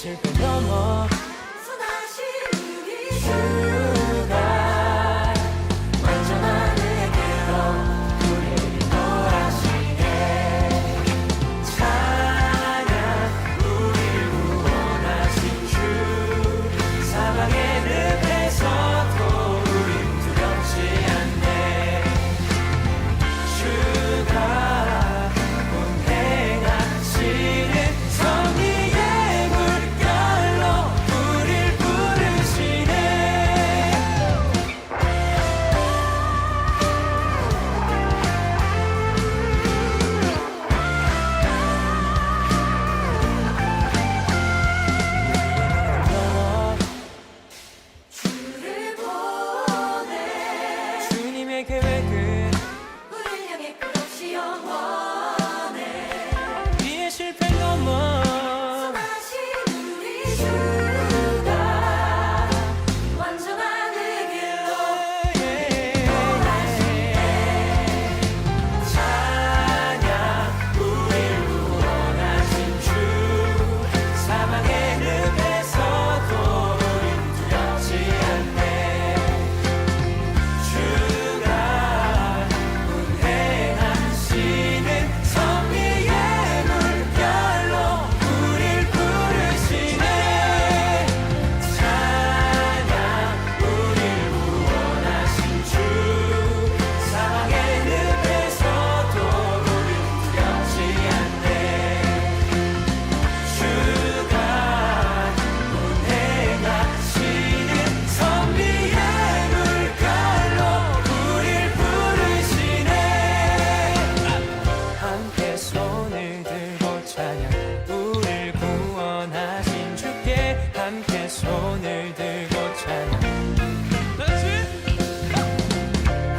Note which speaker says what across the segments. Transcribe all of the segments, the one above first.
Speaker 1: 실패 넘어
Speaker 2: 선하신 우리 주가 완전한 의의 길로 우리를 인도하시네.
Speaker 1: 찬양 우리를 구원하신 주 사방의 늪에서도 우린 두렵지 않네. 주가 운행하시는 섭리의 물결로 우릴 부르시네.
Speaker 2: 주를 보내
Speaker 1: 주님의 계획은
Speaker 2: 우릴 향해 끝없이 영원해.
Speaker 1: 우리의 실패 넘어
Speaker 2: 선하신 우리 주가 완전한 의의 길로
Speaker 1: 찬양 우릴 구원하신 주 사방의 늪에서도 우린 두렵지 않네. 주가 운행하시는 섭리의 물결로 우릴 부르시네. 찬양 우릴 구원하신 주 사방의 늪에서도 우린 두렵지 않네. 주가 운행하시는 섭리의 물결로 우릴 부르시네. 함께 손을 들고 찬양 우릴 구원하신 주께 함께 손을 들고 찬양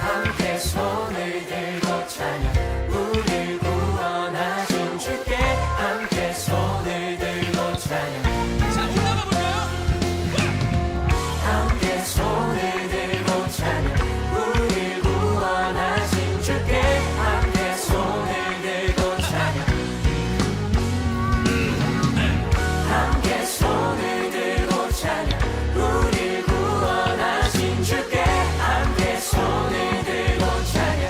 Speaker 1: 함께 손을 들고 찬양 우릴 구원하신 주께 함께 손을 들고 찬양 함께 손을 들고 찬양 우릴 구원하신 주께 함께 손을 들고 찬양 함께 손을 들고 찬양 우릴 구원하신 주께 함께 손을 들고 찬양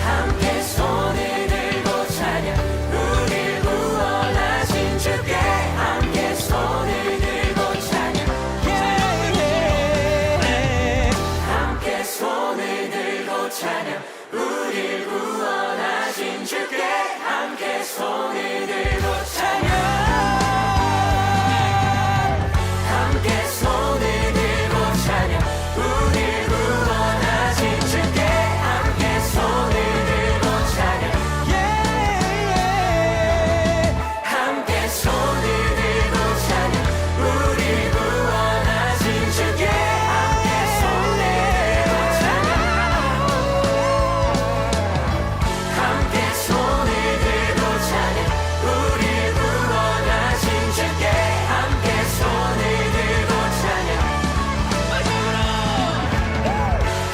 Speaker 1: 함께 손을 들고 찬양 우릴 구원하신 주께 함께 손을 들고 찬양 함께 손을 들고 찬양 우릴 구원하신 주께 함께 손을 들고 찬양 함께 손을 들고 찬양 우릴 구원하신 주께 함께 손을 들고 찬양 함께 손을 들고 찬양 우릴 구원하신 주께 함께 손을 들고 찬양 함께 손을 들고 찬양 우릴 구원하신 주께 함께 손을 들고 찬양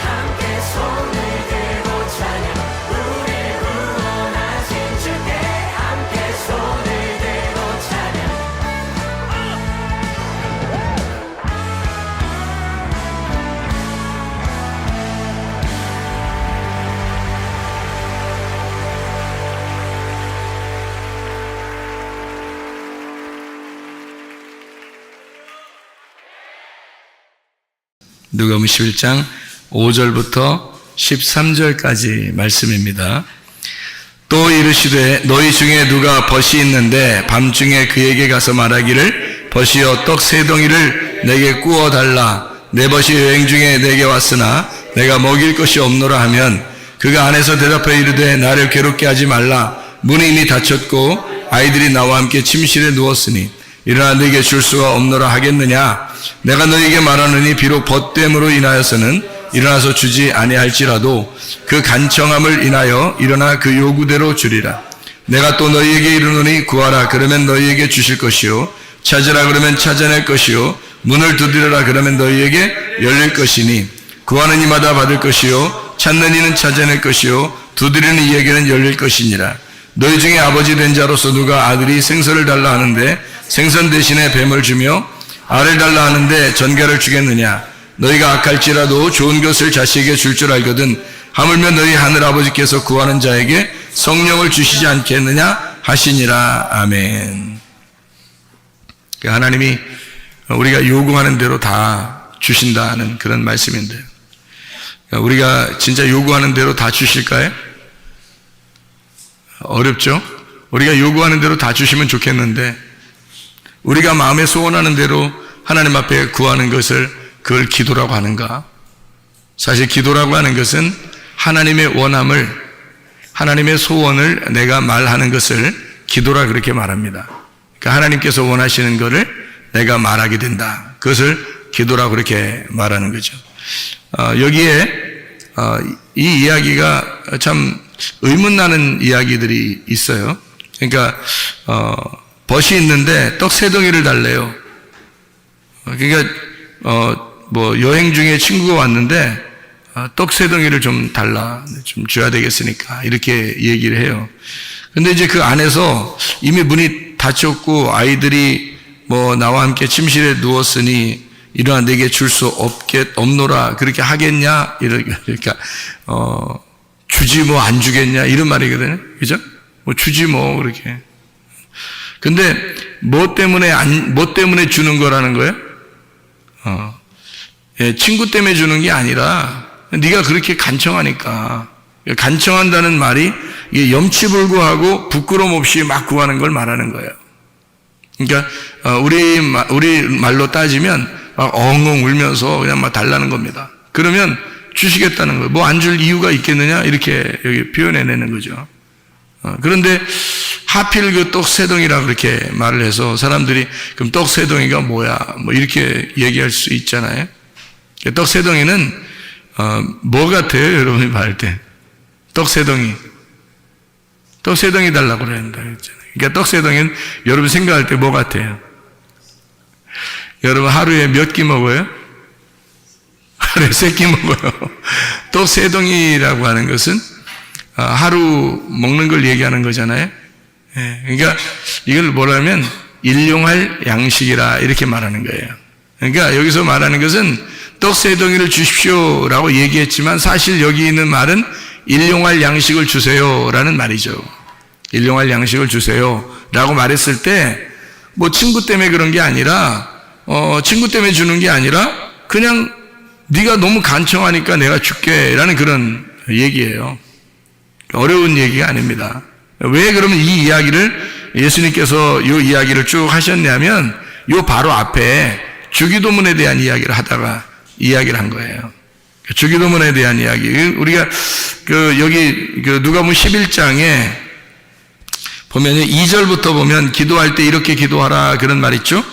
Speaker 1: 함께 손을 들고 찬양 우릴 구원하신 주께 함께 손을 들고 찬양
Speaker 3: 누가복음 11장 5절부터 13절까지 말씀입니다. 또 이르시되 너희 중에 누가 벗이 있는데 밤중에 그에게 가서 말하기를 벗이여 떡 세 덩이를 내게 구워 달라. 내 벗이 여행 중에 내게 왔으나 내가 먹일 것이 없노라 하면 그가 안에서 대답하여 이르되 나를 괴롭게 하지 말라. 문이 이미 닫혔고 아이들이 나와 함께 침실에 누웠으니 일어나 너에게 줄 수가 없노라 하겠느냐. 내가 너에게 말하노니 비록 벗됨으로 인하여서는 일어나서 주지 아니할지라도 그 간청함을 인하여 일어나 그 요구대로 주리라. 내가 또 너희에게 이르노니 구하라 그러면 너희에게 주실 것이요 찾으라 그러면 찾아낼 것이요 문을 두드려라 그러면 너희에게 열릴 것이니 구하는 이마다 받을 것이요 찾는 이는 찾아낼 것이요 두드리는 이에게는 열릴 것이니라. 너희 중에 아버지 된 자로서 누가 아들이 생선을 달라 하는데 생선 대신에 뱀을 주며 알을 달라 하는데 전갈을 주겠느냐? 너희가 악할지라도 좋은 것을 자식에게 줄 줄 알거든 하물며 너희 하늘 아버지께서 구하는 자에게 성령을 주시지 않겠느냐 하시니라. 아멘. 하나님이 우리가 요구하는 대로 다 주신다는 그런 말씀인데요. 우리가 진짜 요구하는 대로 다 주실까요? 어렵죠? 우리가 요구하는 대로 다 주시면 좋겠는데 우리가 마음에 소원하는 대로 하나님 앞에 구하는 것을 그걸 기도라고 하는가? 사실 기도라고 하는 것은 하나님의 원함을, 하나님의 소원을 내가 말하는 것을 기도라 그렇게 말합니다. 그러니까 하나님께서 원하시는 것을 내가 말하게 된다. 그것을 기도라고 그렇게 말하는 거죠. 여기에 이 이야기가 참 의문나는 이야기들이 있어요. 그러니까 벗이 있는데 떡 3덩이를 달래요. 그러니까 뭐 여행 중에 친구가 왔는데 떡 3덩이를 좀 달라, 좀 줘야 되겠으니까 이렇게 얘기를 해요. 근데 이제 그 안에서 이미 문이 닫혔고 아이들이 뭐 나와 함께 침실에 누웠으니 일어나 내게 줄 수 없노라 그렇게 하겠냐? 그러니까 주지 뭐 안 주겠냐 이런 말이거든요. 그죠? 뭐 주지 뭐 그렇게. 근데 뭐 때문에 주는 거라는 거예요? 친구 때문에 주는 게 아니라 네가 그렇게 간청하니까. 간청한다는 말이 이게 염치불구하고 부끄럼 없이 막 구하는 걸 말하는 거예요. 그러니까 우리 말로 따지면 막 엉엉 울면서 그냥 막 달라는 겁니다. 그러면 주시겠다는 거예요. 뭐 안 줄 이유가 있겠느냐 이렇게 여기 표현해내는 거죠. 그런데 하필 그 떡 3덩이라 그렇게 말을 해서 사람들이 그럼 떡 3덩이가 뭐야? 뭐 이렇게 얘기할 수 있잖아요. 떡 3덩이는 뭐 같아요? 여러분이 말할 때 떡 3덩이. 떡 3덩이 달라고 그랬는다 그랬잖아요. 그러니까 떡 3덩이는 여러분 생각할 때 뭐 같아요? 여러분 하루에 몇 끼 먹어요? 하루에 3끼 먹어요. 떡 3덩이라고 하는 것은 하루 먹는 걸 얘기하는 거잖아요. 그러니까 이걸 뭐라면 일용할 양식이라 이렇게 말하는 거예요. 그러니까 여기서 말하는 것은 떡 3덩이를 주십시오라고 얘기했지만 사실 여기 있는 말은 일용할 양식을 주세요라는 말이죠. 일용할 양식을 주세요라고 말했을 때 뭐 친구 때문에 그런 게 아니라 친구 때문에 주는 게 아니라 그냥 네가 너무 간청하니까 내가 줄게라는 그런 얘기예요. 어려운 얘기가 아닙니다. 왜 그러면 이 이야기를 예수님께서 이 이야기를 쭉 하셨냐면 요 바로 앞에 주기도문에 대한 이야기를 하다가 이야기를 한 거예요. 주기도문에 대한 이야기. 우리가 여기 누가복음 11장에 보면요 2절부터 보면 기도할 때 이렇게 기도하라 그런 말 있죠.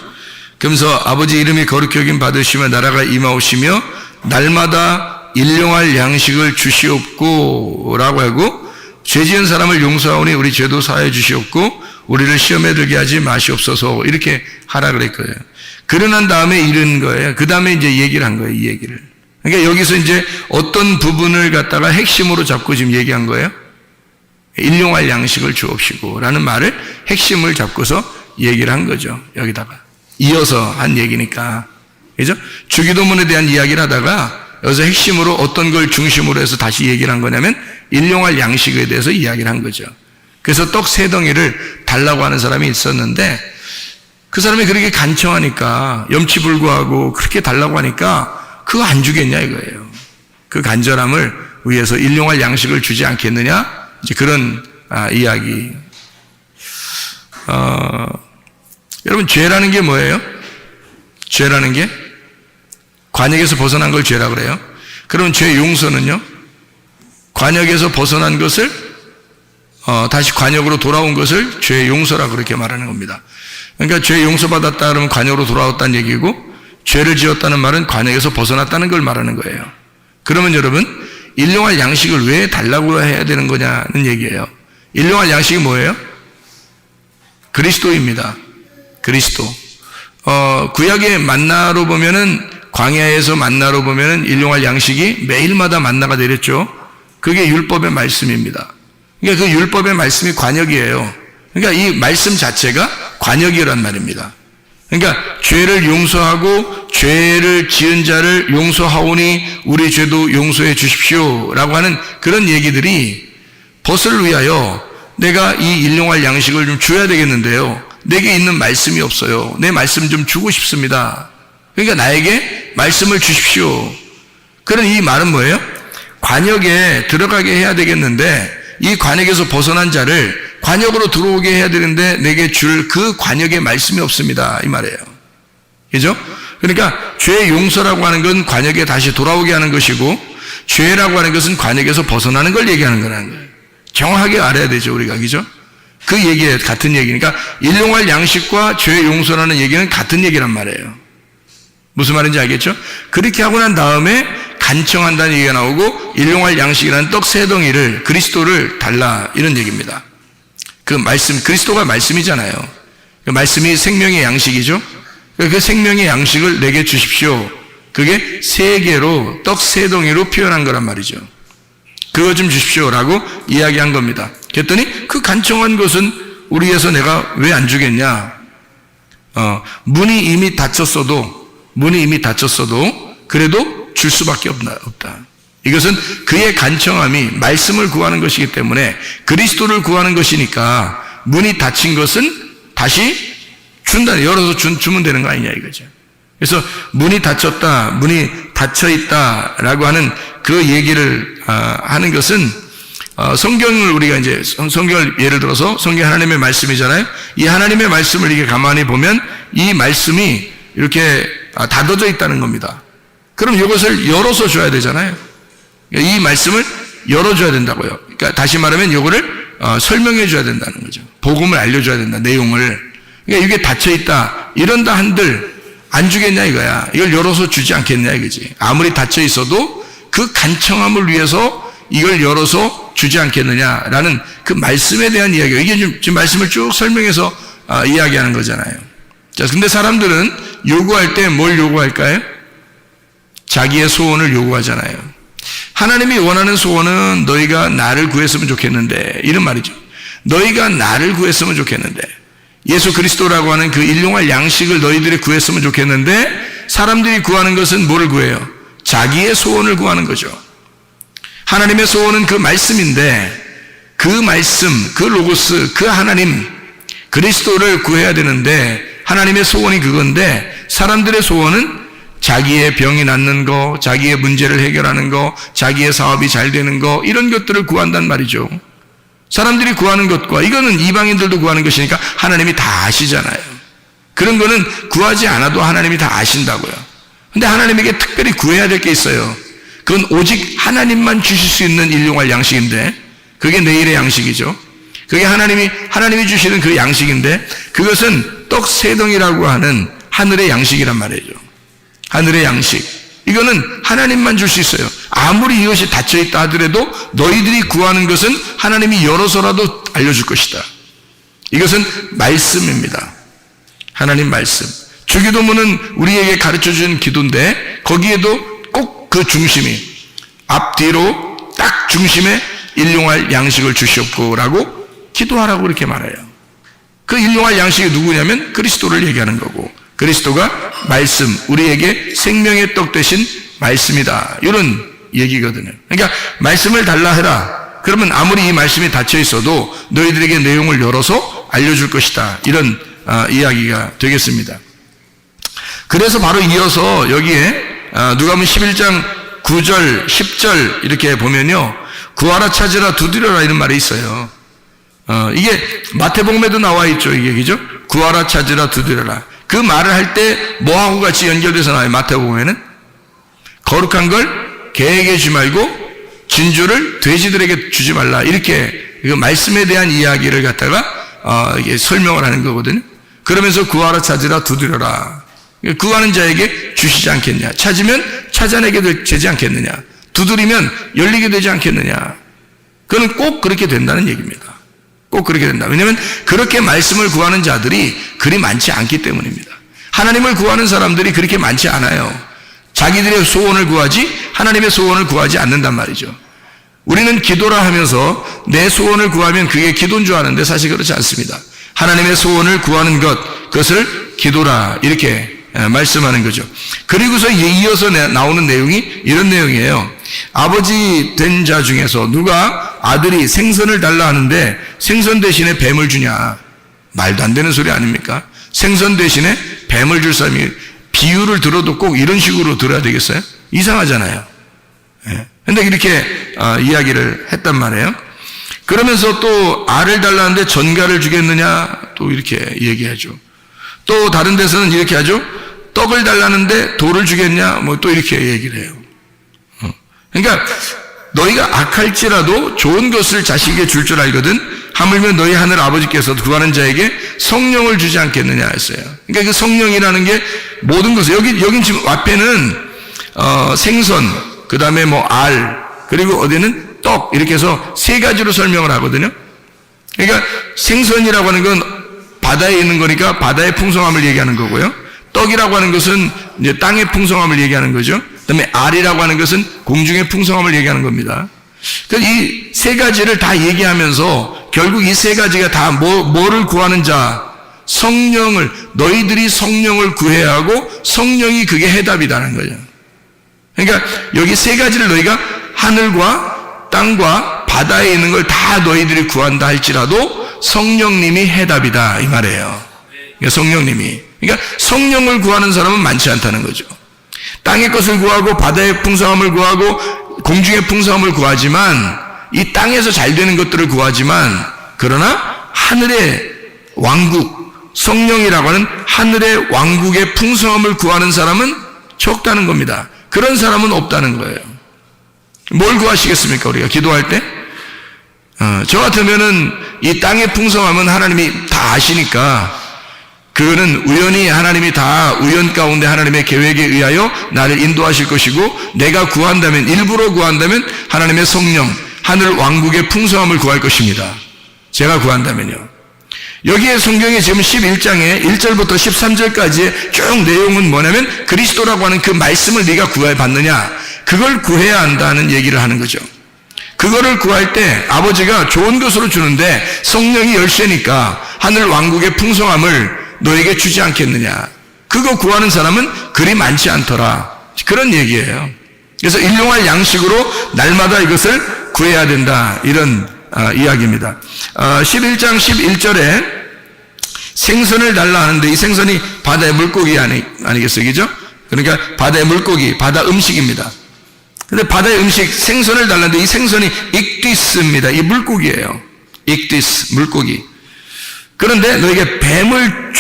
Speaker 3: 그러면서 아버지 이름이 거룩히 여김 받으시며 나라가 임하오시며 날마다 일용할 양식을 주시옵고 라고 하고 죄 지은 사람을 용서하오니 우리 죄도 사하여 주시옵고 우리를 시험에 들게 하지 마시옵소서 이렇게 하라 그랬거예요. 그러난 다음에 이런 거예요. 그 다음에 이제 얘기를 한 거예요. 이 얘기를. 그러니까 여기서 이제 어떤 부분을 갖다가 핵심으로 잡고 지금 얘기한 거예요. 일용할 양식을 주옵시고 라는 말을 핵심을 잡고서 얘기를 한 거죠. 여기다가 이어서 한 얘기니까 그죠? 주기도문에 대한 이야기를 하다가 여기서 핵심으로 어떤 걸 중심으로 해서 다시 얘기를 한 거냐면 일용할 양식에 대해서 이야기를 한 거죠. 그래서 떡 3덩이를 달라고 하는 사람이 있었는데 그 사람이 그렇게 간청하니까 염치불구하고 그렇게 달라고 하니까 그거 안 주겠냐 이거예요. 그 간절함을 위해서 일용할 양식을 주지 않겠느냐 이제 그런 이야기. 여러분 죄라는 게 뭐예요? 죄라는 게 관역에서 벗어난 걸 죄라고 그래요. 그럼 죄 용서는요? 관역에서 벗어난 것을 다시 관역으로 돌아온 것을 죄 용서라고 그렇게 말하는 겁니다. 그러니까 죄 용서받았다 그러면 관역으로 돌아왔다는 얘기고 죄를 지었다는 말은 관역에서 벗어났다는 걸 말하는 거예요. 그러면 여러분 일용할 양식을 왜 달라고 해야 되는 거냐는 얘기예요. 일용할 양식이 뭐예요? 그리스도입니다. 그리스도. 구약의 만나로 보면은 광야에서 만나로 보면은 일용할 양식이 매일마다 만나가 내렸죠. 그게 율법의 말씀입니다. 그러니까 그 율법의 말씀이 관역이에요. 그러니까 이 말씀 자체가 관역이란 말입니다. 그러니까 죄를 용서하고 죄를 지은 자를 용서하오니 우리 죄도 용서해 주십시오라고 하는 그런 얘기들이 벗을 위하여 내가 이 일용할 양식을 좀 줘야 되겠는데요. 내게 있는 말씀이 없어요. 내 말씀 좀 주고 싶습니다. 그러니까 나에게 말씀을 주십시오. 그런 이 말은 뭐예요? 관역에 들어가게 해야 되겠는데 이 관역에서 벗어난 자를 관역으로 들어오게 해야 되는데 내게 줄 그 관역의 말씀이 없습니다. 이 말이에요. 그죠? 그러니까 죄 용서라고 하는 건 관역에 다시 돌아오게 하는 것이고 죄라고 하는 것은 관역에서 벗어나는 걸 얘기하는 거라는 거예요. 정확하게 알아야 되죠, 우리가. 그죠? 그 얘기에 같은 얘기니까 일용할 양식과 죄 용서라는 얘기는 같은 얘기란 말이에요. 무슨 말인지 알겠죠? 그렇게 하고 난 다음에 간청한다는 얘기가 나오고 일용할 양식이라는 떡 세 덩이를 그리스도를 달라 이런 얘기입니다. 그 말씀, 그리스도가 말씀이잖아요. 그 말씀이 생명의 양식이죠. 그 생명의 양식을 내게 주십시오. 그게 세 개로 떡 세 덩이로 표현한 거란 말이죠. 그거 좀 주십시오라고 이야기한 겁니다. 그랬더니 그 간청한 것은 우리에서 내가 왜 안 주겠냐? 문이 이미 닫혔어도 그래도 줄 수밖에 없다. 이것은 그의 간청함이 말씀을 구하는 것이기 때문에 그리스도를 구하는 것이니까 문이 닫힌 것은 다시 준다. 열어서 주면 되는 거 아니냐 이거죠. 그래서 문이 닫혔다, 문이 닫혀 있다라고 하는 그 얘기를 하는 것은 성경을 우리가 이제 성경을 예를 들어서 성경 하나님의 말씀이잖아요. 이 하나님의 말씀을 이렇게 가만히 보면 이 말씀이 이렇게 닫아져 있다는 겁니다. 그럼 이것을 열어서 줘야 되잖아요. 이 말씀을 열어줘야 된다고요. 그러니까 다시 말하면 이거를 설명해 줘야 된다는 거죠. 복음을 알려줘야 된다, 내용을. 그러니까 이게 닫혀있다, 이런다 한들 안 주겠냐 이거야. 이걸 열어서 주지 않겠냐 이거지. 아무리 닫혀 있어도 그 간청함을 위해서 이걸 열어서 주지 않겠느냐라는 그 말씀에 대한 이야기예요. 이게 지금 말씀을 쭉 설명해서 이야기하는 거잖아요. 자, 근데 사람들은 요구할 때 뭘 요구할까요? 자기의 소원을 요구하잖아요. 하나님이 원하는 소원은 너희가 나를 구했으면 좋겠는데, 이런 말이죠. 너희가 나를 구했으면 좋겠는데, 예수 그리스도라고 하는 그 일용할 양식을 너희들이 구했으면 좋겠는데, 사람들이 구하는 것은 뭐를 구해요? 자기의 소원을 구하는 거죠. 하나님의 소원은 그 말씀인데, 그 말씀, 그 로고스, 그 하나님, 그리스도를 구해야 되는데, 하나님의 소원이 그건데, 사람들의 소원은 자기의 병이 낫는 거, 자기의 문제를 해결하는 거, 자기의 사업이 잘 되는 거, 이런 것들을 구한단 말이죠. 사람들이 구하는 것과 이거는 이방인들도 구하는 것이니까 하나님이 다 아시잖아요. 그런 거는 구하지 않아도 하나님이 다 아신다고요. 근데 하나님에게 특별히 구해야 될 게 있어요. 그건 오직 하나님만 주실 수 있는 일용할 양식인데, 그게 내일의 양식이죠. 그게 하나님이 주시는 그 양식인데, 그것은 떡 세 덩이라고 하는 하늘의 양식이란 말이죠. 하늘의 양식. 이거는 하나님만 줄 수 있어요. 아무리 이것이 닫혀있다 하더라도 너희들이 구하는 것은 하나님이 열어서라도 알려줄 것이다. 이것은 말씀입니다. 하나님 말씀. 주기도문은 우리에게 가르쳐준 기도인데 거기에도 꼭 그 중심이 앞뒤로 딱 중심에 일용할 양식을 주시옵고라고 기도하라고 그렇게 말해요. 그 일용할 양식이 누구냐면 그리스도를 얘기하는 거고, 그리스도가 말씀, 우리에게 생명의 떡 되신 말씀이다, 이런 얘기거든요. 그러니까 말씀을 달라 해라. 그러면 아무리 이 말씀이 닫혀 있어도 너희들에게 내용을 열어서 알려줄 것이다, 이런 이야기가 되겠습니다. 그래서 바로 이어서 여기에 누가복음 11장 9절 10절 이렇게 보면요, 구하라 찾으라 두드려라 이런 말이 있어요. 이게 마태복음에도 나와 있죠. 이게 그죠? 구하라 찾으라 두드려라. 그 말을 할 때 뭐하고 같이 연결돼서 나와요? 마태복음에는 거룩한 걸 개에게 주지 말고 진주를 돼지들에게 주지 말라, 이렇게 그 말씀에 대한 이야기를 갖다가 이게 설명을 하는 거거든요. 그러면서 구하라 찾으라 두드려라. 구하는 자에게 주시지 않겠냐, 찾으면 찾아내게 되지 않겠느냐, 두드리면 열리게 되지 않겠느냐. 그건 꼭 그렇게 된다는 얘기입니다. 꼭 그렇게 된다. 왜냐하면 그렇게 말씀을 구하는 자들이 그리 많지 않기 때문입니다. 하나님을 구하는 사람들이 그렇게 많지 않아요. 자기들의 소원을 구하지 하나님의 소원을 구하지 않는단 말이죠. 우리는 기도라 하면서 내 소원을 구하면 그게 기도인 줄 아는데 사실 그렇지 않습니다. 하나님의 소원을 구하는 것, 그것을 기도라 이렇게 말씀하는 거죠. 그리고서 이어서 나오는 내용이 이런 내용이에요. 아버지 된 자 중에서 누가 아들이 생선을 달라 하는데 생선 대신에 뱀을 주냐? 말도 안 되는 소리 아닙니까? 생선 대신에 뱀을 줄 사람이, 비유를 들어도 꼭 이런 식으로 들어야 되겠어요? 이상하잖아요. 근데 이렇게 이야기를 했단 말이에요. 그러면서 또 알을 달라는데 전갈을 주겠느냐? 또 이렇게 얘기하죠. 또 다른 데서는 이렇게 하죠. 떡을 달라는데 돌을 주겠냐? 뭐 또 이렇게 얘기를 해요. 그러니까 너희가 악할지라도 좋은 것을 자식에게 줄 줄 알거든 하물며 너희 하늘 아버지께서 구하는 자에게 성령을 주지 않겠느냐 했어요. 그러니까 그 성령이라는 게 모든 것을, 여긴 지금 앞에는 생선, 그 다음에 뭐 알, 그리고 어디는 떡, 이렇게 해서 세 가지로 설명을 하거든요. 그러니까 생선이라고 하는 건 바다에 있는 거니까 바다의 풍성함을 얘기하는 거고요. 떡이라고 하는 것은 이제 땅의 풍성함을 얘기하는 거죠. 그 다음에 알이라고 하는 것은 공중의 풍성함을 얘기하는 겁니다. 그래서 이 세 가지를 다 얘기하면서 결국 이 세 가지가 다 뭐를 구하는 자? 성령을, 너희들이 성령을 구해야 하고 성령이 그게 해답이라는 거죠. 그러니까 여기 세 가지를 너희가 하늘과 땅과 바다에 있는 걸 다 너희들이 구한다 할지라도 성령님이 해답이다 이 말이에요. 그러니까 성령님이. 그러니까 성령을 구하는 사람은 많지 않다는 거죠. 땅의 것을 구하고 바다의 풍성함을 구하고 공중의 풍성함을 구하지만 이 땅에서 잘 되는 것들을 구하지만 그러나 하늘의 왕국, 성령이라고 하는 하늘의 왕국의 풍성함을 구하는 사람은 적다는 겁니다. 그런 사람은 없다는 거예요. 뭘 구하시겠습니까? 우리가 기도할 때? 저 같으면은 이 땅의 풍성함은 하나님이 다 아시니까 그거는 우연히 하나님이 다 우연 가운데 하나님의 계획에 의하여 나를 인도하실 것이고 내가 구한다면, 일부러 구한다면 하나님의 성령, 하늘 왕국의 풍성함을 구할 것입니다. 제가 구한다면요. 여기에 성경에 지금 11장에 1절부터 13절까지의 쭉 내용은 뭐냐면 그리스도라고 하는 그 말씀을 네가 구해 받느냐, 그걸 구해야 한다는 얘기를 하는 거죠. 그거를 구할 때 아버지가 좋은 것으로 주는데 성령이 열쇠니까 하늘 왕국의 풍성함을 너에게 주지 않겠느냐. 그거 구하는 사람은 그리 많지 않더라. 그런 얘기예요. 그래서 일용할 양식으로 날마다 이것을 구해야 된다. 이런 이야기입니다. 11장 11절에 생선을 달라 하는데 이 생선이 바다의 물고기 아니겠어요? 그죠? 그러니까 바다의 물고기, 바다 음식입니다. 근데 바다의 음식, 생선을 달라는데 이 생선이 익디스입니다. 이 물고기예요. 익디스, 물고기. 그런데 너에게 뱀을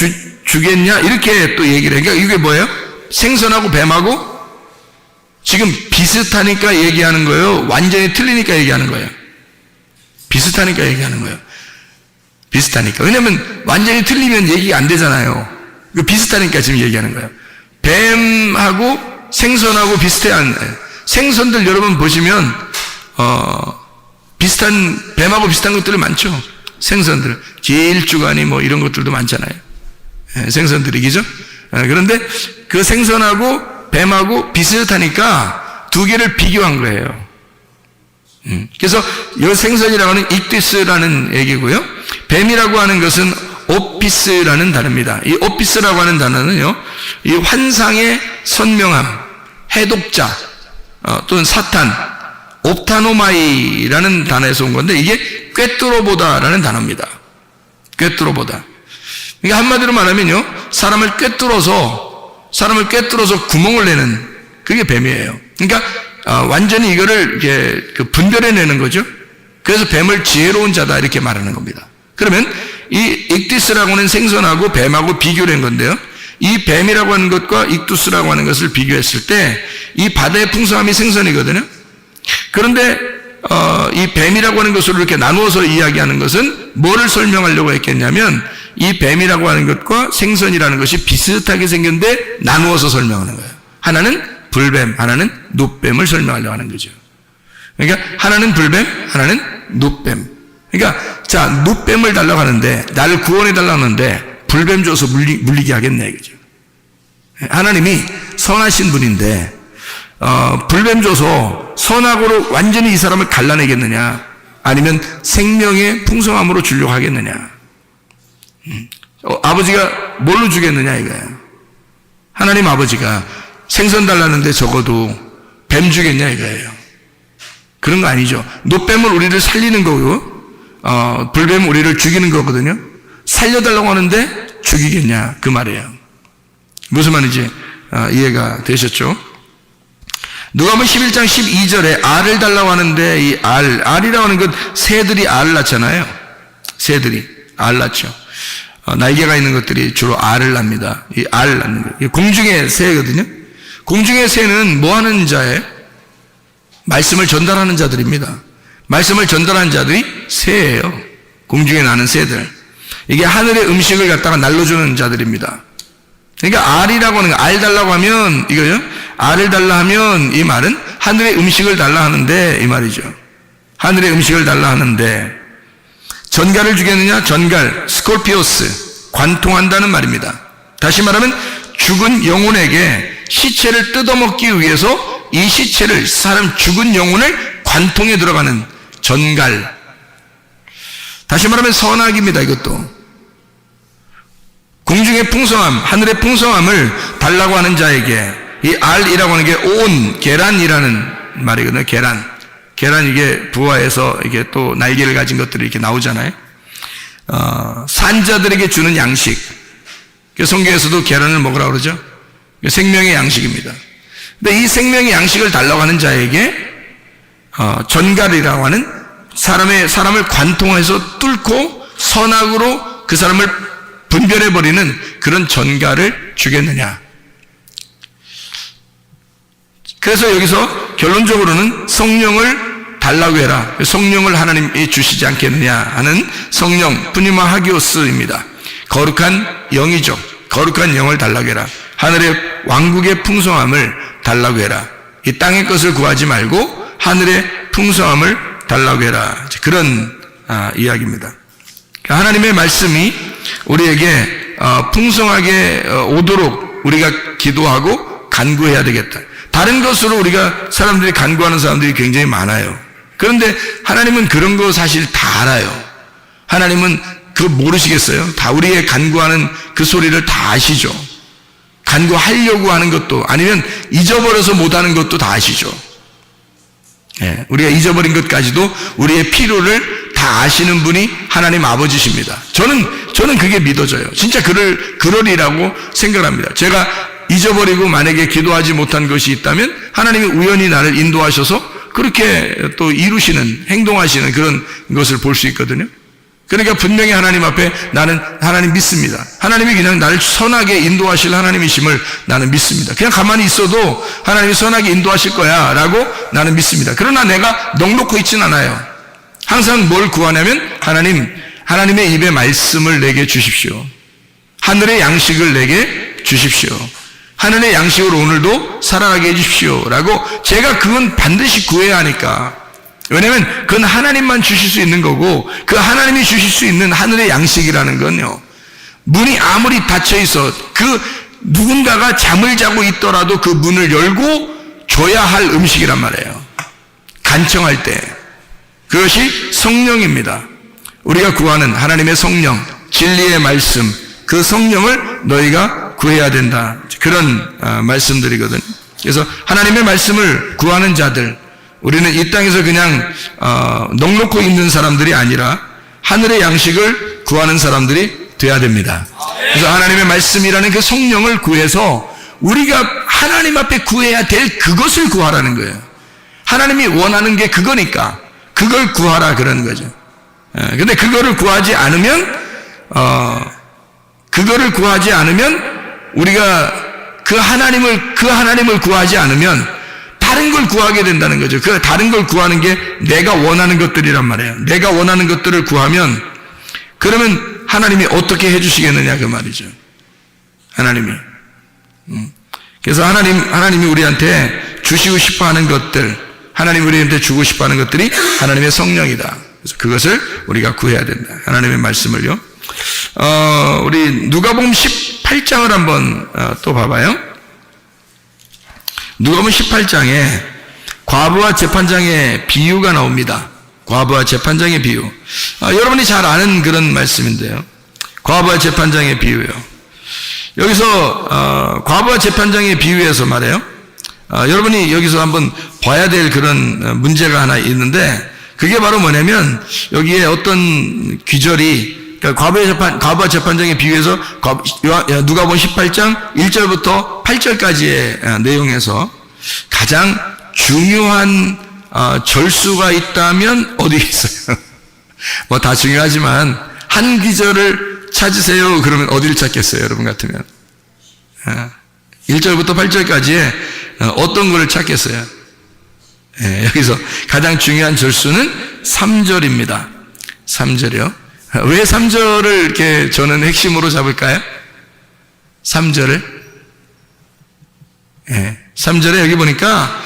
Speaker 3: 주겠냐? 이렇게 또 얘기를 해요. 그러니까 이게 뭐예요? 생선하고 뱀하고 지금 비슷하니까 얘기하는 거예요? 완전히 틀리니까 얘기하는 거예요? 비슷하니까 얘기하는 거예요. 비슷하니까. 왜냐면 완전히 틀리면 얘기가 안 되잖아요. 비슷하니까 지금 얘기하는 거예요. 뱀하고 생선하고 비슷해야, 생선들 여러분 보시면 뱀하고 비슷한 것들이 많죠. 생선들, 길주가니 뭐 이런 것들도 많잖아요. 생선들이, 그죠? 그런데 그 생선하고 뱀하고 비슷하니까 두 개를 비교한 거예요. 그래서 이 생선이라고 하는 익디스라는 얘기고요. 뱀이라고 하는 것은 오피스라는 단어입니다. 이 오피스라고 하는 단어는요, 이 환상의 선명함, 해독자, 또는 사탄, 옵타노마이라는 단어에서 온 건데 이게 꿰뚫어보다라는 단어입니다. 꿰뚫어보다. 그러니까 한마디로 말하면요, 사람을 꿰뚫어서 구멍을 내는 그게 뱀이에요. 그러니까 완전히 이거를 이렇게 분별해내는 거죠. 그래서 뱀을 지혜로운 자다 이렇게 말하는 겁니다. 그러면 이 익디스라고 하는 생선하고 뱀하고 비교를 한 건데요. 이 뱀이라고 하는 것과 익두스라고 하는 것을 비교했을 때 이 바다의 풍성함이 생선이거든요. 그런데 이 뱀이라고 하는 것을 이렇게 나누어서 이야기하는 것은 뭐를 설명하려고 했겠냐면 이 뱀이라고 하는 것과 생선이라는 것이 비슷하게 생겼는데 나누어서 설명하는 거예요. 하나는 불뱀, 하나는 눕뱀을 설명하려고 하는 거죠. 그러니까 하나는 불뱀, 하나는 눕뱀. 그러니까 자, 눕뱀을 달라고 하는데, 나를 구원해 달라고 하는데 불뱀 줘서 물리게 하겠네, 그죠? 하나님이 선하신 분인데 불뱀 줘서 선악으로 완전히 이 사람을 갈라내겠느냐, 아니면 생명의 풍성함으로 주려고 하겠느냐. 아버지가 뭘로 주겠느냐 이거예요. 하나님 아버지가 생선 달라는데 적어도 뱀 주겠냐 이거예요. 그런 거 아니죠. 노뱀은 우리를 살리는 거고, 불뱀은 우리를 죽이는 거거든요. 살려달라고 하는데 죽이겠냐 그 말이에요. 무슨 말인지 이해가 되셨죠? 누가복음 11장 12절에 알을 달라고 하는데, 이 알이라고 하는 건 새들이 알을 낳잖아요. 새들이 알 낳죠. 날개가 있는 것들이 주로 알을 낳습니다. 이 알 낳는 거. 공중의 새거든요. 공중의 새는 뭐 하는 자예요? 말씀을 전달하는 자들입니다. 말씀을 전달하는 자들이 새예요. 공중에 나는 새들. 이게 하늘의 음식을 갖다가 날려주는 자들입니다. 그러니까 알이라고 하는 거, 알 달라고 하면 이거요. 알을 달라 하면 이 말은 하늘의 음식을 달라 하는데 이 말이죠. 하늘의 음식을 달라 하는데 전갈을 주겠느냐? 전갈, 스콜피오스, 관통한다는 말입니다. 다시 말하면 죽은 영혼에게 시체를 뜯어먹기 위해서 이 시체를, 사람 죽은 영혼을 관통에 들어가는 전갈. 다시 말하면 선악입니다. 이것도. 공중의 풍성함, 하늘의 풍성함을 달라고 하는 자에게 이 알이라고 하는 게 온, 계란이라는 말이거든요. 계란 이게 부화해서 이게 또 날개를 가진 것들이 이렇게 나오잖아요. 산자들에게 주는 양식. 성경에서도 계란을 먹으라고 그러죠. 생명의 양식입니다. 근데 이 생명의 양식을 달라고 하는 자에게 전갈이라고 하는 사람을 관통해서 뚫고 선악으로 그 사람을 분별해버리는 그런 전갈을 주겠느냐. 그래서 여기서 결론적으로는 성령을 달라고 해라. 성령을 하나님이 주시지 않겠느냐 하는 성령, 푸니마 하기오스입니다. 거룩한 영이죠. 거룩한 영을 달라고 해라. 하늘의 왕국의 풍성함을 달라고 해라. 이 땅의 것을 구하지 말고 하늘의 풍성함을 달라고 해라. 그런 이야기입니다. 하나님의 말씀이 우리에게 풍성하게 오도록 우리가 기도하고 간구해야 되겠다. 다른 것으로 사람들이 간구하는 사람들이 굉장히 많아요. 그런데 하나님은 그런 거 사실 다 알아요. 하나님은 그거 모르시겠어요? 다 우리의 간구하는 그 소리를 다 아시죠. 간구하려고 하는 것도, 아니면 잊어버려서 못하는 것도 다 아시죠. 예, 우리가 잊어버린 것까지도 우리의 필요를 다 아시는 분이 하나님 아버지십니다. 저는 그게 믿어져요. 진짜 그러리라고 생각합니다. 제가 잊어버리고 만약에 기도하지 못한 것이 있다면 하나님이 우연히 나를 인도하셔서 그렇게 또 이루시는, 행동하시는 그런 것을 볼 수 있거든요. 그러니까 분명히 하나님 앞에 나는 하나님 믿습니다. 하나님이 그냥 나를 선하게 인도하실 하나님이심을 나는 믿습니다. 그냥 가만히 있어도 하나님이 선하게 인도하실 거야 라고 나는 믿습니다. 그러나 내가 넉놓고 있진 않아요. 항상 뭘 구하냐면 하나님의 입에 말씀을 내게 주십시오. 하늘의 양식을 내게 주십시오. 하늘의 양식으로 오늘도 살아가게 해주십시오 라고 제가 그건 반드시 구해야 하니까. 왜냐하면 그건 하나님만 주실 수 있는 거고, 그 하나님이 주실 수 있는 하늘의 양식이라는 건요, 문이 아무리 닫혀 있어 그 누군가가 잠을 자고 있더라도 그 문을 열고 줘야 할 음식이란 말이에요. 간청할 때. 그것이 성령입니다. 우리가 구하는 하나님의 성령, 진리의 말씀, 그 성령을 너희가 구해야 된다. 그런 말씀들이거든요. 그래서 하나님의 말씀을 구하는 자들, 우리는 이 땅에서 그냥 넉놓고 있는 사람들이 아니라 하늘의 양식을 구하는 사람들이 돼야 됩니다. 그래서 하나님의 말씀이라는 그 성령을 구해서 우리가 하나님 앞에 구해야 될 그것을 구하라는 거예요. 하나님이 원하는 게 그거니까 그걸 구하라 그러는 거죠. 근데 그거를 구하지 않으면 우리가 그 하나님을 구하지 않으면 다른 걸 구하게 된다는 거죠. 그 다른 걸 구하는 게 내가 원하는 것들이란 말이에요. 내가 원하는 것들을 구하면, 그러면 하나님이 어떻게 해주시겠느냐 그 말이죠. 하나님이. 그래서 하나님이 우리한테 주시고 싶어하는 것들, 하나님이 우리한테 주고 싶어하는 것들이 하나님의 성령이다. 그래서 그것을 우리가 구해야 된다. 하나님의 말씀을요. 우리 누가복음 18장을 한번 또 봐봐요. 누가복음 18장에 과부와 재판장의 비유가 나옵니다. 과부와 재판장의 비유. 여러분이 잘 아는 그런 말씀인데요. 과부와 재판장의 비유예요. 여기서 과부와 재판장의 비유에서 말해요. 여러분이 여기서 한번 봐야 될 그런 문제가 하나 있는데, 그게 바로 뭐냐면 여기에 어떤 귀절이, 그러니까 과부와 재판장의 비유에서 누가복음 18장 1절부터 8절까지의 내용에서 가장 중요한 절수가 있다면 어디 있어요? 뭐 다 중요하지만 한 귀절을 찾으세요. 그러면 어디를 찾겠어요? 여러분 같으면 1절부터 8절까지에 어떤 거를 찾겠어요? 여기서 가장 중요한 절수는 3절입니다. 3절이요. 왜 3절을 이렇게 저는 핵심으로 잡을까요? 3절을? 3절에 여기 보니까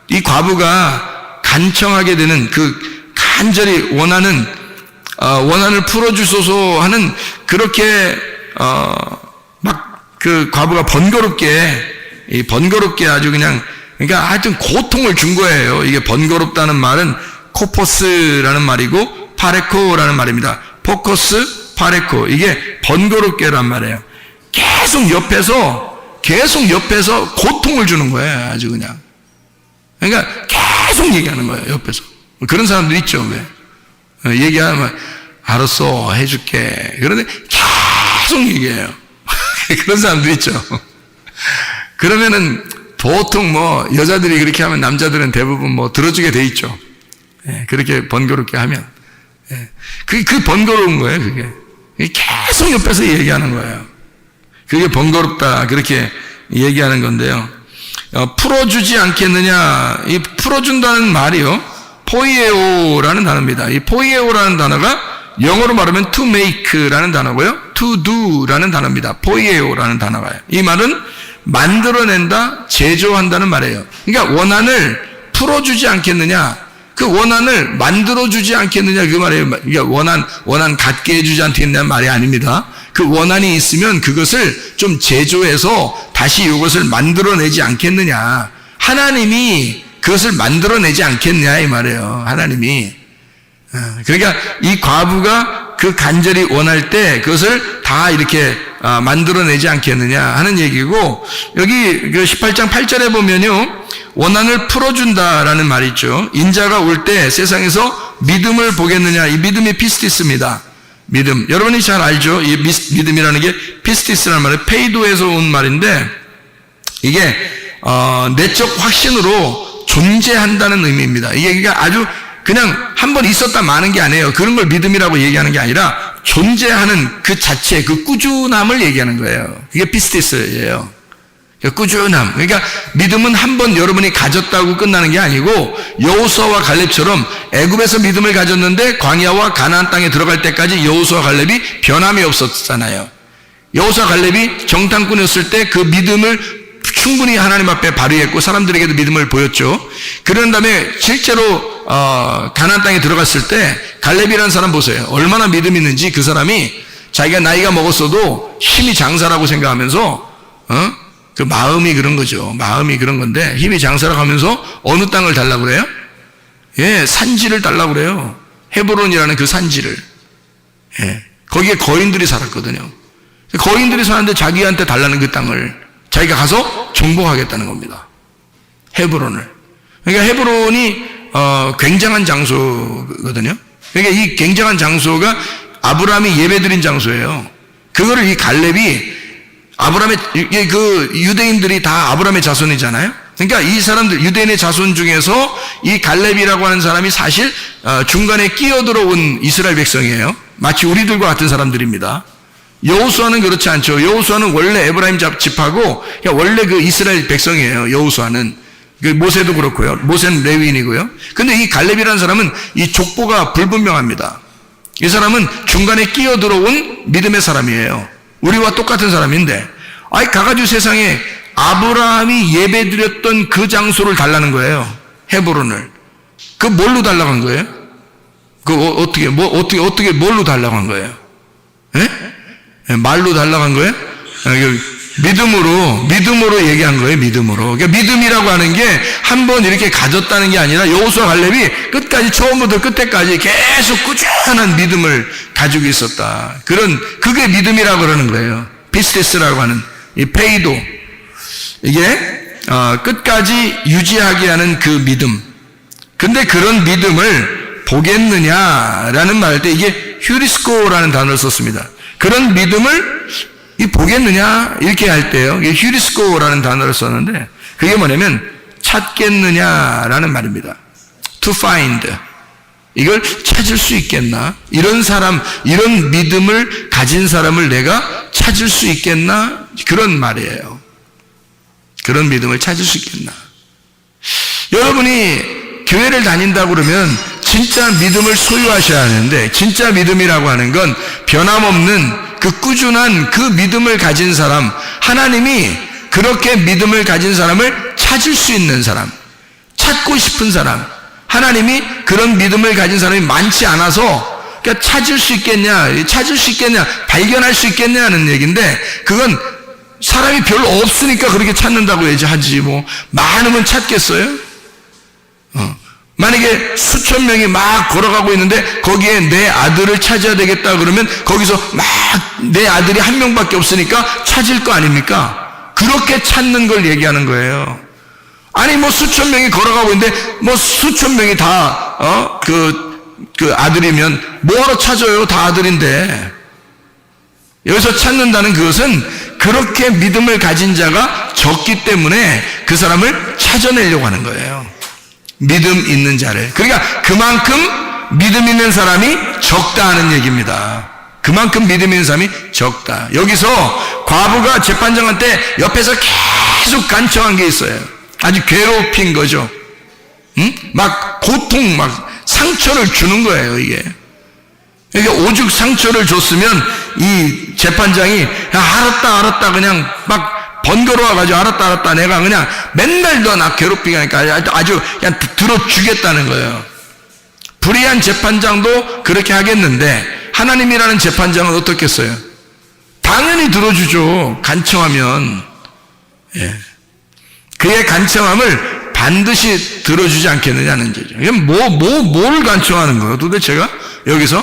Speaker 3: 이 과부가 간청하게 되는 그 간절히 원한을 풀어주소서 하는, 그렇게 막 그 과부가 번거롭게 아주 그냥, 그러니까 하여튼 고통을 준 거예요. 이게 번거롭다는 말은 코포스라는 말이고 파레코라는 말입니다. 포커스, 파레코. 이게 번거롭게란 말이에요. 계속 옆에서 고통을 주는 거예요. 아주 그냥. 그러니까 계속 얘기하는 거예요. 옆에서. 그런 사람들 있죠. 왜? 얘기하면 알았어, 해줄게. 그런데 계속 얘기해요. 그런 사람들 있죠. 그러면은 보통 뭐 여자들이 그렇게 하면 남자들은 대부분 뭐 들어주게 돼 있죠. 그렇게 번거롭게 하면. 그 번거로운 거예요. 그게 계속 옆에서 얘기하는 거예요. 그게 번거롭다, 그렇게 얘기하는 건데요. 풀어주지 않겠느냐. 이 풀어준다는 말이요, 포이에오라는 단어입니다. 이 포이에오라는 단어가 영어로 말하면 to make라는 단어고요, to do라는 단어입니다. 포이에오라는 단어가요. 이 말은 만들어낸다, 제조한다는 말이에요. 그러니까 원한을 풀어주지 않겠느냐, 그 원한을 만들어주지 않겠느냐, 그 말이에요. 그러니까 원한 갖게 해주지 않겠느냐는 말이 아닙니다. 그 원한이 있으면 그것을 좀 제조해서 다시 이것을 만들어내지 않겠느냐. 하나님이 그것을 만들어내지 않겠느냐 이 말이에요. 하나님이. 그러니까 이 과부가 그 간절히 원할 때 그것을 다 이렇게 만들어내지 않겠느냐 하는 얘기고, 여기 그 18장 8절에 보면요, 원한을 풀어준다라는 말이 있죠. 인자가 올 때 세상에서 믿음을 보겠느냐. 이 믿음이 피스티스입니다. 믿음. 여러분이 잘 알죠? 이 믿음이라는 게 피스티스라는 말은 페이도에서 온 말인데, 이게 내적 확신으로 존재한다는 의미입니다. 이게 그러니까 아주 그냥 한번 있었다 마는 게 아니에요. 그런 걸 믿음이라고 얘기하는 게 아니라 존재하는 그 자체, 그 꾸준함을 얘기하는 거예요. 이게 피스티스예요. 꾸준함. 그러니까 믿음은 한번 여러분이 가졌다고 끝나는 게 아니고, 여호수아와 갈렙처럼 애굽에서 믿음을 가졌는데 광야와 가나안 땅에 들어갈 때까지 여호수아와 갈렙이 변함이 없었잖아요. 여호수아 갈렙이 정탐꾼이었을 때 그 믿음을 충분히 하나님 앞에 발휘했고 사람들에게도 믿음을 보였죠. 그런 다음에 실제로 가나안 땅에 들어갔을 때 갈렙이라는 사람 보세요. 얼마나 믿음이 있는지. 그 사람이 자기가 나이가 먹었어도 힘이 장사라고 생각하면서 그 마음이 그런 거죠. 마음이 그런 건데 힘이 장사라고 하면서 어느 땅을 달라고 그래요? 산지를 달라고 그래요. 헤브론이라는 그 산지를. 거기에 거인들이 살았거든요. 거인들이 사는데 자기한테 달라는 그 땅을 자기가 가서 정복하겠다는 겁니다. 헤브론을. 그러니까 헤브론이 굉장한 장소거든요. 그러니까 이 굉장한 장소가 아브라함이 예배드린 장소예요. 그거를 이 갈렙이 그 유대인들이 다 아브라함의 자손이잖아요. 그러니까 이 사람들, 유대인의 자손 중에서 이 갈렙이라고 하는 사람이 사실 중간에 끼어들어온 이스라엘 백성이에요. 마치 우리들과 같은 사람들입니다. 여호수아는 그렇지 않죠. 여호수아는 원래 에브라임 집하고 원래 그 이스라엘 백성이에요. 여호수아는. 모세도 그렇고요. 모세는 레위인이고요. 근데 이 갈렙이라는 사람은 이 족보가 불분명합니다. 이 사람은 중간에 끼어들어온 믿음의 사람이에요. 우리와 똑같은 사람인데, 가가지고 세상에 아브라함이 예배드렸던 그 장소를 달라는 거예요. 헤브론을. 그 뭘로 달라고 한 거예요? 어떻게 뭘로 달라고 한 거예요? 말로 달라고 한 거예요? 믿음으로 얘기한 거예요. 믿음으로. 그러니까 믿음이라고 하는 게 한 번 이렇게 가졌다는 게 아니라 여호수아 갈렙이 끝까지 처음부터 끝에까지 계속 꾸준한 믿음을 가지고 있었다. 그게 믿음이라고 그러는 거예요. 피스테스라고 하는 이 페이도, 이게 끝까지 유지하게 하는 그 믿음. 근데 그런 믿음을 보겠느냐라는 말 할 때 이게 휴리스코라는 단어를 썼습니다. 그런 믿음을 보겠느냐 이렇게 할 때요, 이게 휴리스코라는 단어를 썼는데 그게 뭐냐면 찾겠느냐라는 말입니다. To find. 이걸 찾을 수 있겠나? 이런 사람, 이런 믿음을 가진 사람을 내가 찾을 수 있겠나? 그런 말이에요. 그런 믿음을 찾을 수 있겠나? 여러분이 교회를 다닌다고 그러면 진짜 믿음을 소유하셔야 하는데, 진짜 믿음이라고 하는 건 변함없는 그 꾸준한 그 믿음을 가진 사람, 하나님이 그렇게 믿음을 가진 사람을 찾을 수 있는 사람, 찾고 싶은 사람, 하나님이 그런 믿음을 가진 사람이 많지 않아서 그러니까 찾을 수 있겠냐, 발견할 수 있겠냐 하는 얘기인데, 그건 사람이 별로 없으니까 그렇게 찾는다고 얘기하지, 뭐 많으면 찾겠어요? 만약에 수천 명이 막 걸어가고 있는데 거기에 내 아들을 찾아야 되겠다 그러면 거기서 막 내 아들이 한 명밖에 없으니까 찾을 거 아닙니까? 그렇게 찾는 걸 얘기하는 거예요. 아니 뭐 수천 명이 걸어가고 있는데 뭐 수천 명이 다 그 아들이면 뭐하러 찾아요? 다 아들인데. 여기서 찾는다는 그것은 그렇게 믿음을 가진 자가 적기 때문에 그 사람을 찾아내려고 하는 거예요. 믿음 있는 자를. 그러니까 그만큼 믿음 있는 사람이 적다 하는 얘기입니다. 그만큼 믿음 있는 사람이 적다. 여기서 과부가 재판장한테 옆에서 계속 간청한 게 있어요. 아주 괴롭힌 거죠. 막 고통, 막 상처를 주는 거예요, 이게. 이게 오죽 상처를 줬으면 이 재판장이 알았다 그냥 막 번거로워가지고 알았다 내가 그냥 맨날 너 나 괴롭히게 하니까 아주 그냥 들어주겠다는 거예요. 불의한 재판장도 그렇게 하겠는데 하나님이라는 재판장은 어떻겠어요? 당연히 들어주죠. 간청하면. 예. 그의 간청함을 반드시 들어주지 않겠느냐는 거죠. 이게 뭘 간청하는 거예요? 도대체가 여기서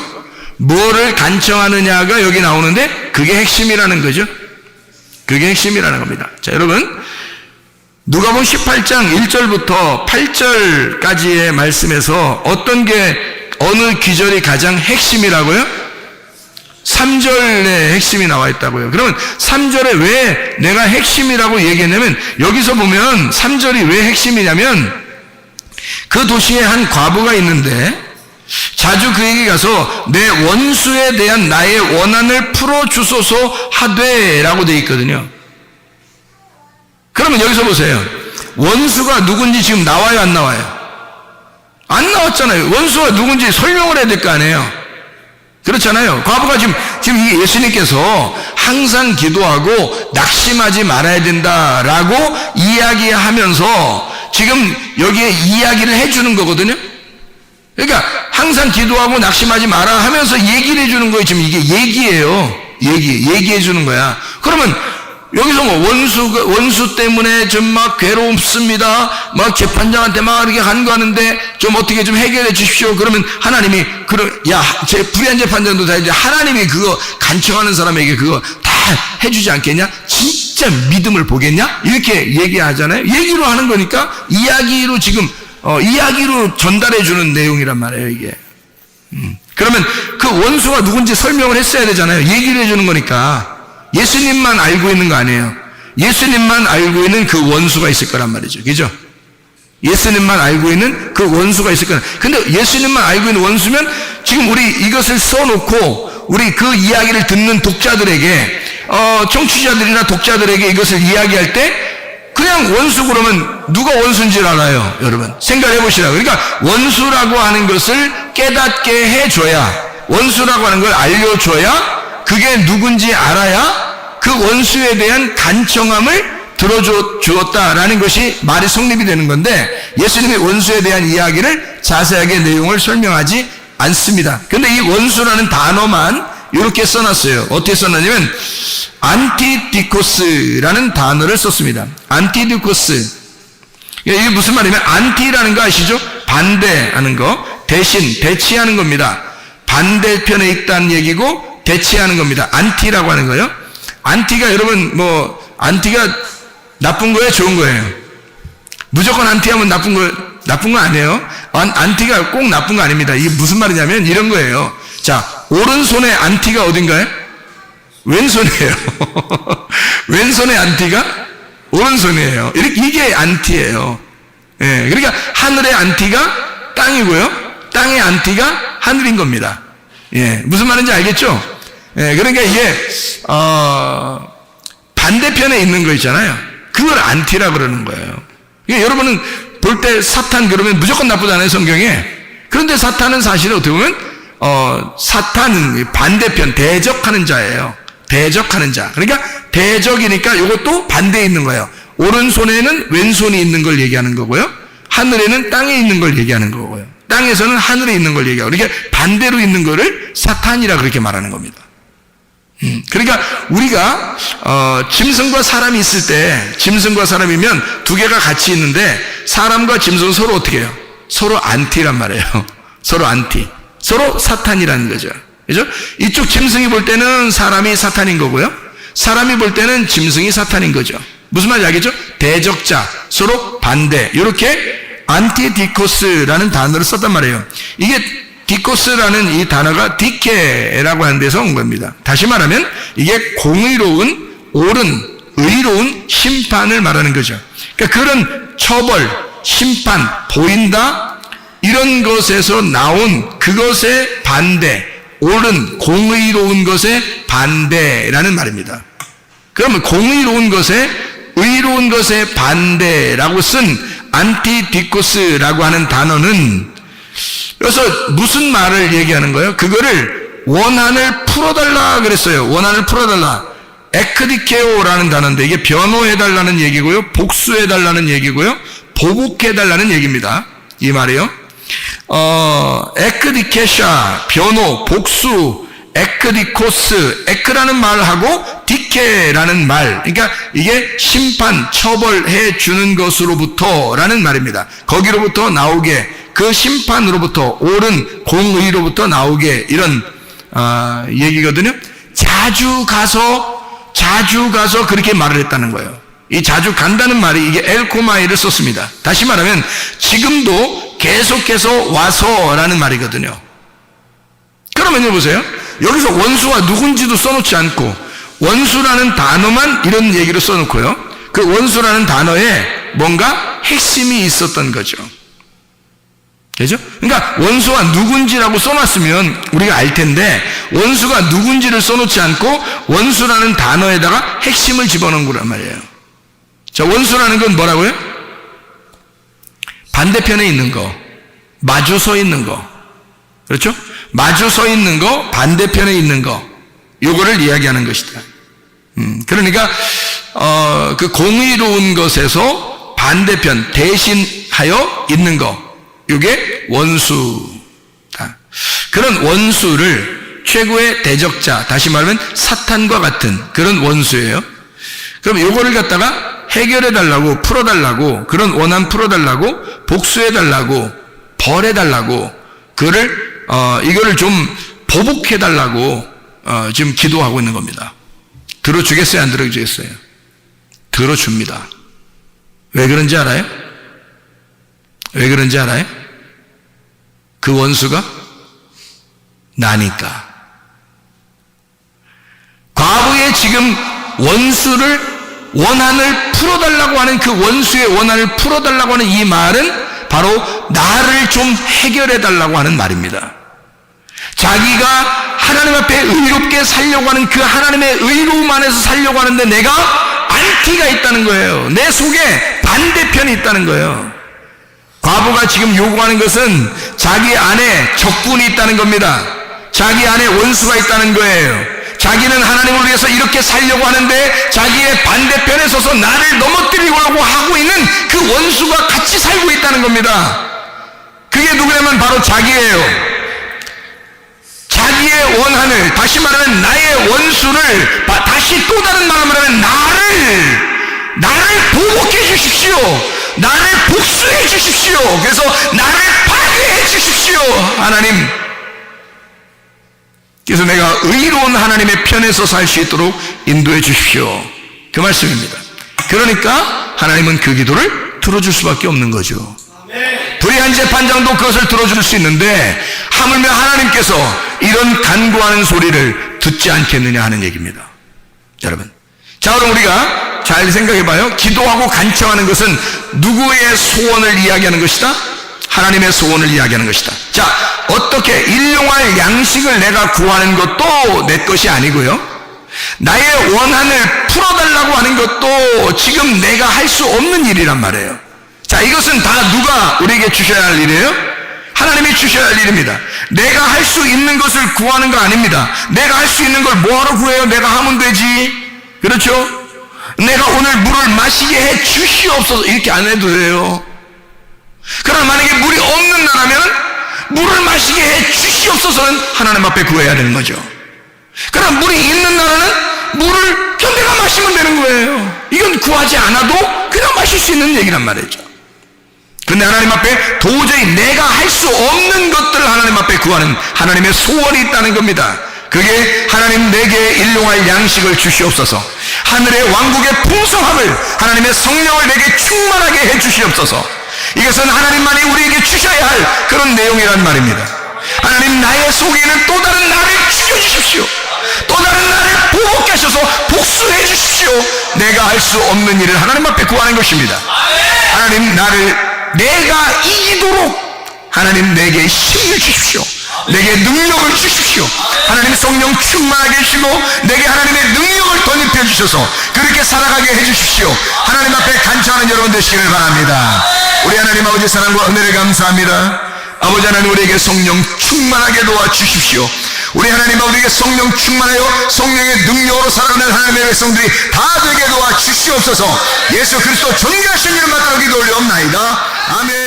Speaker 3: 뭐를 간청하느냐가 여기 나오는데 그게 핵심이라는 거죠. 그게 핵심이라는 겁니다. 자, 여러분, 누가복음 18장 1절부터 8절까지의 말씀에서 어떤 게 어느 기절이 가장 핵심이라고요? 3절에 핵심이 나와 있다고요. 그러면 3절에 왜 내가 핵심이라고 얘기했냐면, 여기서 보면 3절이 왜 핵심이냐면, 그 도시에 한 과부가 있는데 자주 그에게 가서 내 원수에 대한 나의 원한을 풀어주소서 하되 라고 되어 있거든요. 그러면 여기서 보세요. 원수가 누군지 지금 나와요, 안 나와요? 안 나왔잖아요. 원수가 누군지 설명을 해야 될 거 아니에요. 그렇잖아요. 과부가 지금 이게 예수님께서 항상 기도하고 낙심하지 말아야 된다라고 이야기하면서 지금 여기에 이야기를 해주는 거거든요. 그러니까 항상 기도하고 낙심하지 마라 하면서 얘기를 해주는 거예요. 지금 이게 얘기예요. 얘기해 주는 거야. 그러면 여기서 뭐 원수 때문에 좀 막 괴롭습니다. 막 재판장한테 막 이렇게 간구하는데 좀 어떻게 좀 해결해 주십시오. 그러면 하나님이 제 불의한 재판장도 다 이제 하나님이 그거 간청하는 사람에게 그거 다 해주지 않겠냐? 진짜 믿음을 보겠냐? 이렇게 얘기하잖아요. 얘기로 하는 거니까 이야기로 지금 이야기로 전달해 주는 내용이란 말이에요, 이게. 그러면 그 원수가 누군지 설명을 했어야 되잖아요. 얘기를 해 주는 거니까. 예수님만 알고 있는 거 아니에요. 예수님만 알고 있는 그 원수가 있을 거란 말이죠. 그죠? 예수님만 알고 있는 그 원수가 있을 거란. 근데 예수님만 알고 있는 원수면 지금 우리 이것을 써놓고 우리 그 이야기를 듣는 독자들에게, 청취자들이나 독자들에게 이것을 이야기할 때 그냥 원수 그러면 누가 원수인지 알아요, 여러분? 생각해 보시라고. 그러니까 원수라고 하는 것을 깨닫게 해줘야, 원수라고 하는 걸 알려줘야, 그게 누군지 알아야 그 원수에 대한 간청함을 들어주었다라는 것이 말이 성립이 되는 건데, 예수님이 원수에 대한 이야기를 자세하게 내용을 설명하지 않습니다. 근데 이 원수라는 단어만 이렇게 써놨어요. 어떻게 써놨냐면 안티디코스라는 단어를 썼습니다. 안티디코스. 이게 무슨 말이냐면 안티라는 거 아시죠? 반대하는 거, 대신, 대치하는 겁니다. 반대편에 있다는 얘기고 대치하는 겁니다. 안티라고 하는 거예요. 안티가 여러분 안티가 나쁜 거예요, 좋은 거예요? 무조건 안티하면 나쁜 거 아니에요. 안티가 꼭 나쁜 거 아닙니다. 이게 무슨 말이냐면 이런 거예요. 자, 오른손에 안티가 어딘가요? 왼손이에요. 왼손의 안티가 오른손이에요. 이게 안티예요. 예, 그러니까 하늘의 안티가 땅이고요, 땅의 안티가 하늘인 겁니다. 예, 무슨 말인지 알겠죠? 예, 그러니까 이게 반대편에 있는 거 있잖아요. 그걸 안티라 그러는 거예요. 그러니까 여러분은 볼 때 사탄 그러면 무조건 나쁘잖아요, 성경에. 그런데 사탄은 사실 어떻게 보면 사탄은 반대편, 대적하는 자예요. 대적하는 자. 그러니까 대적이니까 이것도 반대에 있는 거예요. 오른손에는 왼손이 있는 걸 얘기하는 거고요, 하늘에는 땅에 있는 걸 얘기하는 거고요, 땅에서는 하늘에 있는 걸 얘기하고, 그러니까 반대로 있는 거를 사탄이라 그렇게 말하는 겁니다. 그러니까 우리가 짐승과 사람이 있을 때, 짐승과 사람이면 두 개가 같이 있는데 사람과 짐승은 서로 어떻게 해요? 서로 안티란 말이에요. 서로 안티, 서로 사탄이라는 거죠. 그죠? 이쪽 짐승이 볼 때는 사람이 사탄인 거고요, 사람이 볼 때는 짐승이 사탄인 거죠. 무슨 말인지 알겠죠? 대적자, 서로 반대, 이렇게 안티디코스라는 단어를 썼단 말이에요. 이게 디코스라는 이 단어가 디케라고 하는 데서 온 겁니다. 다시 말하면 이게 공의로운, 옳은, 의로운 심판을 말하는 거죠. 그러니까 그런 처벌, 심판, 보인다, 이런 것에서 나온 그것의 반대, 옳은, 공의로운 것의 반대라는 말입니다. 그러면 공의로운 것에, 의로운 것의 반대라고 쓴 안티디코스라고 하는 단어는, 그래서 무슨 말을 얘기하는 거예요? 그거를 원한을 풀어달라 그랬어요. 원한을 풀어달라. 에크디케오라는 단어인데 이게 변호해달라는 얘기고요, 복수해달라는 얘기고요, 보복해달라는 얘기입니다. 이 말이요. 에크디케샤, 변호, 복수, 에크디코스, 에크라는 말하고 디케라는 말, 그러니까 이게 심판, 처벌해 주는 것으로부터라는 말입니다. 거기로부터 나오게, 그 심판으로부터, 옳은 공의로부터 나오게, 이런 얘기거든요. 자주 가서 그렇게 말을 했다는 거예요. 이 자주 간다는 말이 이게 엘코마이를 썼습니다. 다시 말하면 지금도 계속해서 와서라는 말이거든요. 그러면요, 보세요. 여기서 원수가 누군지도 써놓지 않고 원수라는 단어만 이런 얘기로 써놓고요, 그 원수라는 단어에 뭔가 핵심이 있었던 거죠. 그죠? 그러니까 원수가 누군지라고 써놨으면 우리가 알 텐데, 원수가 누군지를 써놓지 않고 원수라는 단어에다가 핵심을 집어넣은 거란 말이에요. 자, 원수라는 건 뭐라고요? 반대편에 있는 거, 마주 서 있는 거, 그렇죠? 마주 서 있는 거, 반대편에 있는 거, 요거를 이야기하는 것이다. 그러니까 그 공의로운 것에서 반대편, 대신하여 있는 거, 이게 원수다. 그런 원수를 최고의 대적자, 다시 말하면 사탄과 같은 그런 원수예요. 그럼 요거를 갖다가 해결해달라고, 풀어달라고, 그런 원한 풀어달라고, 복수해달라고, 벌해달라고, 이거를 좀 보복해달라고 지금 기도하고 있는 겁니다. 들어주겠어요, 안 들어주겠어요? 들어줍니다. 왜 그런지 알아요? 왜 그런지 알아요? 그 원수가 나니까. 과거에 지금 원수를, 원한을 풀어달라고 하는 그 원수의 원한을 풀어달라고 하는 이 말은 바로 나를 좀 해결해달라고 하는 말입니다. 자기가 하나님 앞에 의롭게 살려고 하는 그 하나님의 의로움 안에서 살려고 하는데 내가 안티가 있다는 거예요. 내 속에 반대편이 있다는 거예요. 과부가 지금 요구하는 것은 자기 안에 적군이 있다는 겁니다. 자기 안에 원수가 있다는 거예요. 자기는 하나님을 위해서 이렇게 살려고 하는데 자기의 반대편에 서서 나를 넘어뜨리려고 하고 있는 그 원수가 같이 살고 있다는 겁니다. 그게 누구냐면 바로 자기예요. 자기의 원한을, 다시 말하면 나의 원수를 다 다시 또 다른 말로 말하면 나를 보복해 주십시오. 나를 복수해 주십시오. 그래서 나를 파괴해 주십시오. 하나님, 그래서 내가 의로운 하나님의 편에서 살 수 있도록 인도해 주십시오. 그 말씀입니다. 그러니까 하나님은 그 기도를 들어줄 수밖에 없는 거죠. 불의한 재판장도 그것을 들어줄 수 있는데 하물며 하나님께서 이런 간구하는 소리를 듣지 않겠느냐 하는 얘기입니다. 여러분, 자, 그럼 우리가 잘 생각해봐요. 기도하고 간청하는 것은 누구의 소원을 이야기하는 것이다? 하나님의 소원을 이야기하는 것이다. 자, 어떻게 일용할 양식을 내가 구하는 것도 내 것이 아니고요, 나의 원한을 풀어달라고 하는 것도 지금 내가 할 수 없는 일이란 말이에요. 자, 이것은 다 누가 우리에게 주셔야 할 일이에요? 하나님이 주셔야 할 일입니다. 내가 할 수 있는 것을 구하는 거 아닙니다. 내가 할 수 있는 걸 뭐하러 구해요? 내가 하면 되지. 그렇죠? 내가 오늘 물을 마시게 해 주시옵소서, 이렇게 안 해도 돼요. 그러나 만약에 물이 없는 나라면 물을 마시게 해 주시옵소서는 하나님 앞에 구해야 되는 거죠. 그러나 물이 있는 나라는 물을 그냥 내가 마시면 되는 거예요. 이건 구하지 않아도 그냥 마실 수 있는 얘기란 말이죠. 근데 하나님 앞에 도저히 내가 할 수 없는 것들을 하나님 앞에 구하는 하나님의 소원이 있다는 겁니다. 그게 하나님 내게 일용할 양식을 주시옵소서, 하늘의 왕국의 풍성함을, 하나님의 성령을 내게 충만하게 해 주시옵소서. 이것은 하나님만이 우리에게 주셔야 할 그런 내용이란 말입니다. 하나님, 나의 속에 있는 또 다른 나를 죽여주십시오. 또 다른 나를 보복해 하셔서 복수해 주십시오. 내가 할 수 없는 일을 하나님 앞에 구하는 것입니다. 하나님, 내가 이기도록 하나님 내게 힘을 주십시오. 내게 능력을 주십시오. 하나님 성령 충만하게 해주시고 내게 하나님의 능력을 덧입혀 주셔서 그렇게 살아가게 해주십시오. 하나님 앞에 간청하는 여러분 되시기를 바랍니다. 우리 하나님 아버지 사랑과 은혜를 감사합니다. 아버지 하나님, 우리에게 성령 충만하게 도와주십시오. 우리 하나님 아버지에게 성령 충만하여 성령의 능력으로 살아가는 하나님의 백성들이 다 되게 도와주시옵소서. 예수 그리스도 존귀하신 이름 받들어 기도 올려옵나이다. 아멘.